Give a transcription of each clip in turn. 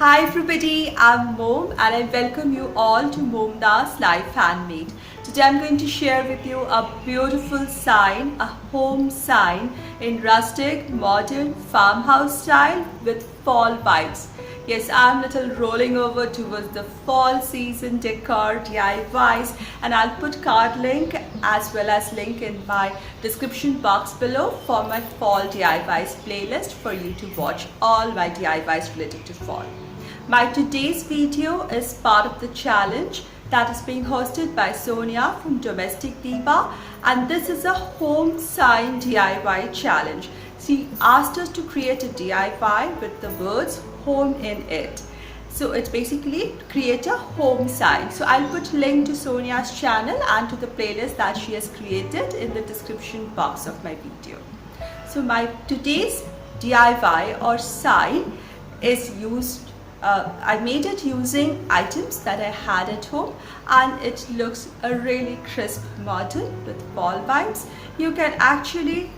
Hi everybody, I'm Mom and I welcome you all to MomDas Life Handmade. Today I'm going to share with you a beautiful sign, a home sign in rustic, modern farmhouse style with fall vibes. Yes, I'm little rolling over towards the fall season decor DIYs, and I'll put card link as well as link in my description box below for my fall DIYs playlist for you to watch all my DIYs related to fall. My today's video is part of the challenge that is being hosted by Sonia from Domestic Diva, and this is a home sign DIY challenge. She asked us to create a DIY with the words home in it. So it's basically create a home sign. So I'll put link to Sonia's channel and to the playlist that she has created in the description box of my video. So my today's DIY or sign is I made it using items that I had at home, and it looks a really crisp modern with fall vibes. You can actually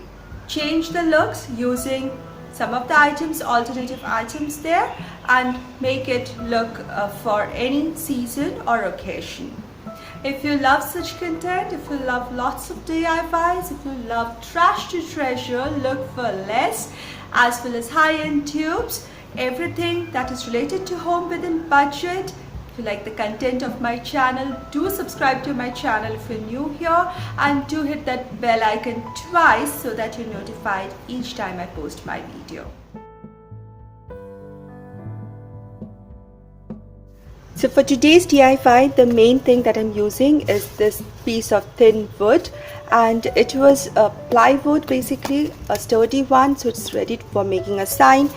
change the looks using some of the items, alternative items there, and make it look for any season or occasion. If you love such content, if you love lots of DIYs, if you love trash to treasure, look for less, as well as high-end tubes, everything that is related to home within budget. If you like the content of my channel, do subscribe to my channel if you're new here, and do hit that bell icon twice so that you're notified each time I post my video. So for today's DIY, the main thing that I'm using is this piece of thin wood, and it was a plywood, basically a sturdy one, so it's ready for making a sign.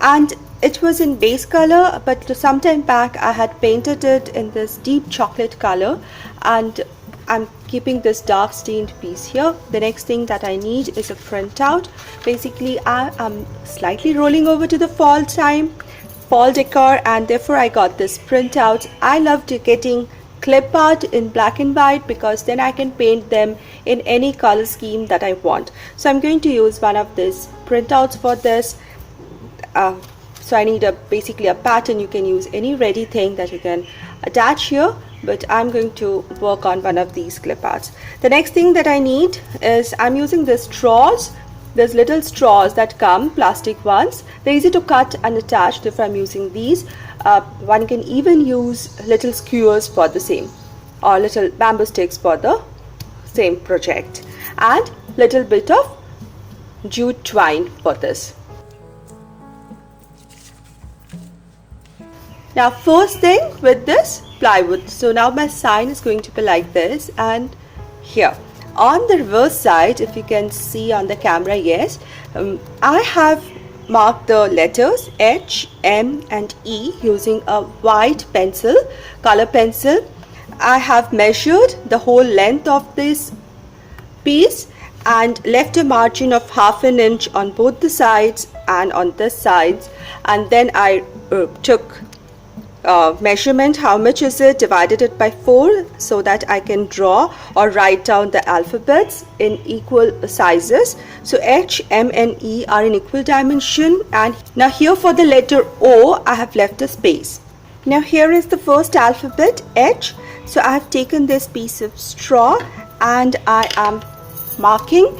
And it was in base color, but some time back I had painted it in this deep chocolate color, and I'm keeping this dark stained piece here. The next thing that I need is a printout. Basically I am slightly rolling over to the fall decor, and therefore I got this printout. I loved getting clip art in black and white because then I can paint them in any color scheme that I want. So I'm going to use one of these printouts for this. So I need basically a pattern. You can use any ready thing that you can attach here, but I'm going to work on one of these clip arts. The next thing that I need is I'm using these straws. There's little straws that come, plastic ones. They're easy to cut and attach. If I'm using these, one can even use little skewers for the same, or little bamboo sticks for the same project, and little bit of jute twine for this. Now first thing with this plywood, so now my sign is going to be like this, and here on the reverse side, if you can see on the camera, yes, I have marked the letters H, M and E using a white pencil, color pencil. I have measured the whole length of this piece and left a margin of ½ inch on both the sides and on this sides, and then I took measurement, how much is it, divided it by 4 so that I can draw or write down the alphabets in equal sizes. So H, M and E are in equal dimension, and now here for the letter O I have left a space. Now here is the first alphabet, H. So I have taken this piece of straw and I am marking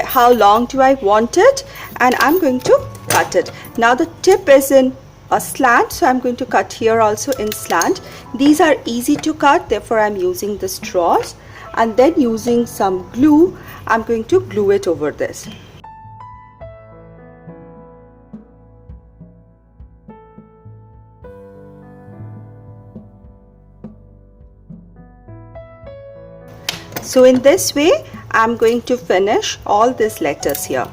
how long do I want it, and I'm going to cut it. Now the tip is in a slant, so I'm going to cut here also in slant. These are easy to cut, therefore I'm using the straws, and then using some glue I'm going to glue it over this. So in this way I'm going to finish all these letters here.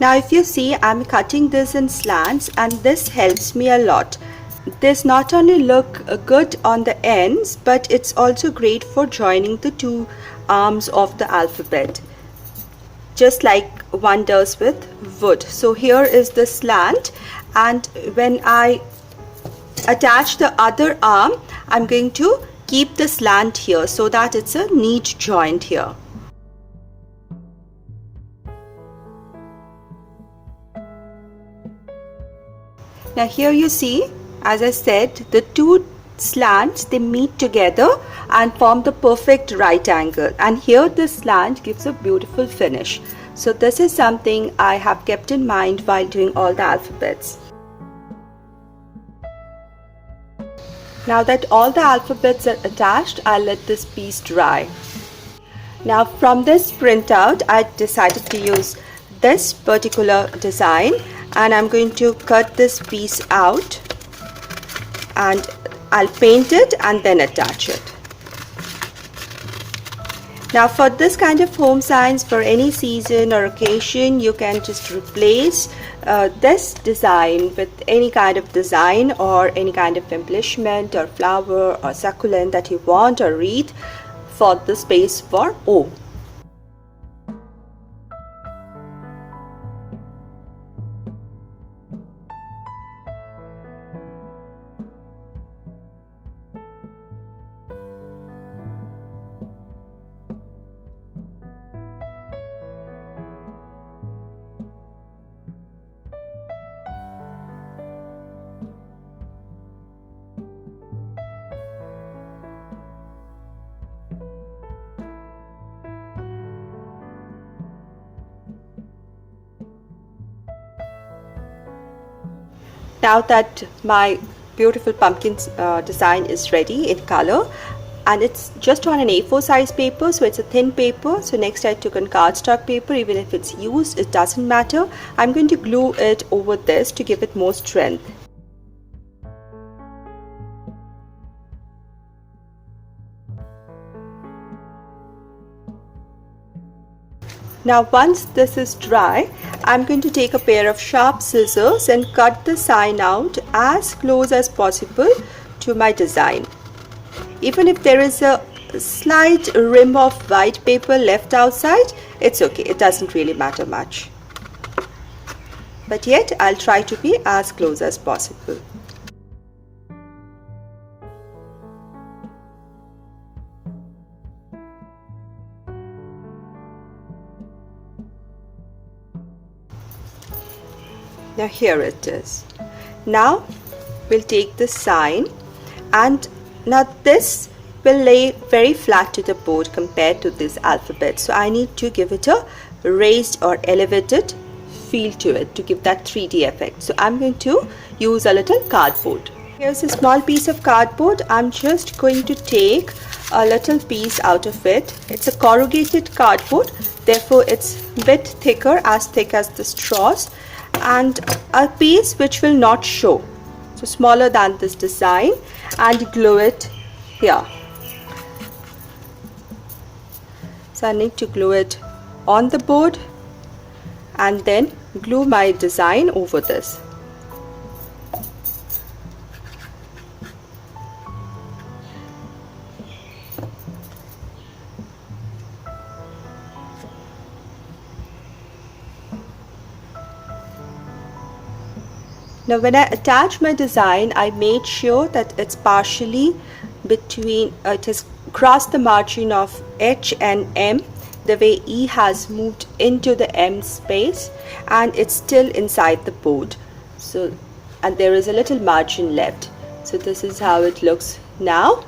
Now if you see, I'm cutting this in slants and this helps me a lot. This not only look good on the ends, but it's also great for joining the two arms of the alphabet, just like one does with wood. So here is the slant, and when I attach the other arm, I'm going to keep the slant here so that it's a neat joint here. Now here you see, as I said, the two slants, they meet together and form the perfect right angle, and here the slant gives a beautiful finish. So this is something I have kept in mind while doing all the alphabets. Now that all the alphabets are attached, I'll let this piece dry. Now from this printout, I decided to use this particular design, and I'm going to cut this piece out and I'll paint it and then attach it. Now for this kind of home signs, for any season or occasion, you can just replace this design with any kind of design or any kind of embellishment or flower or succulent that you want, or wreath for the space for O. Now that my beautiful pumpkin design is ready in color, and it's just on an A4 size paper, so it's a thin paper. So next I took on cardstock paper. Even if it's used, it doesn't matter. I'm going to glue it over this to give it more strength. Now once this is dry, I'm going to take a pair of sharp scissors and cut the sign out as close as possible to my design. Even if there is a slight rim of white paper left outside, it's okay, it doesn't really matter much. But yet I'll try to be as close as possible. Now here it is. Now we'll take the sign, and now this will lay very flat to the board compared to this alphabet. So I need to give it a raised or elevated feel to it to give that 3D effect. So I'm going to use a little cardboard. Here's a small piece of cardboard. I'm just going to take a little piece out of it. It's a corrugated cardboard, therefore it's a bit thicker, as thick as the straws, and a piece which will not show, so smaller than this design, and glue it here. So I need to glue it on the board and then glue my design over this. Now when I attach my design, I made sure that it's partially between, it has crossed the margin of H and M, the way E has moved into the M space, and it's still inside the board. So, and there is a little margin left. So this is how it looks now.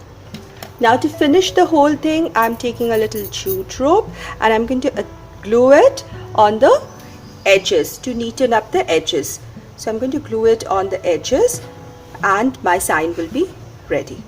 Now to finish the whole thing, I'm taking a little jute rope and I'm going to glue it on the edges to neaten up the edges. So I'm going to glue it on the edges and my sign will be ready.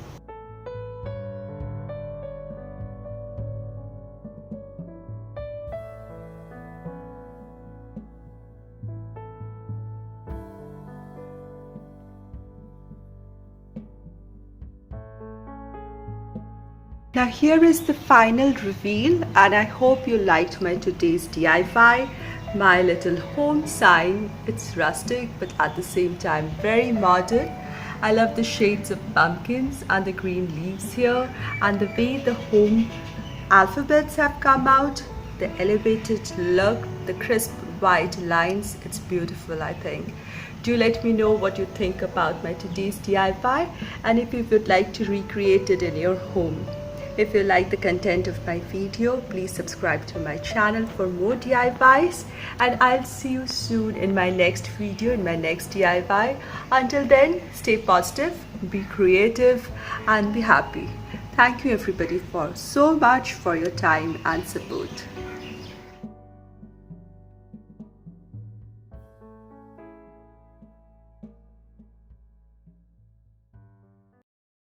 Now here is the final reveal, and I hope you liked my today's DIY. my little home sign. It's rustic but at the same time very modern. I love the shades of pumpkins and the green leaves here, and the way the home alphabets have come out, the elevated look, the crisp white lines. It's beautiful, I think. Do let me know what you think about my today's DIY, and if you would like to recreate it in your home. If you like the content of my video, please subscribe to my channel for more DIYs, and I'll see you soon in my next video, in my next DIY. Until then, stay positive, be creative, and be happy. Thank you everybody for so much for your time and support.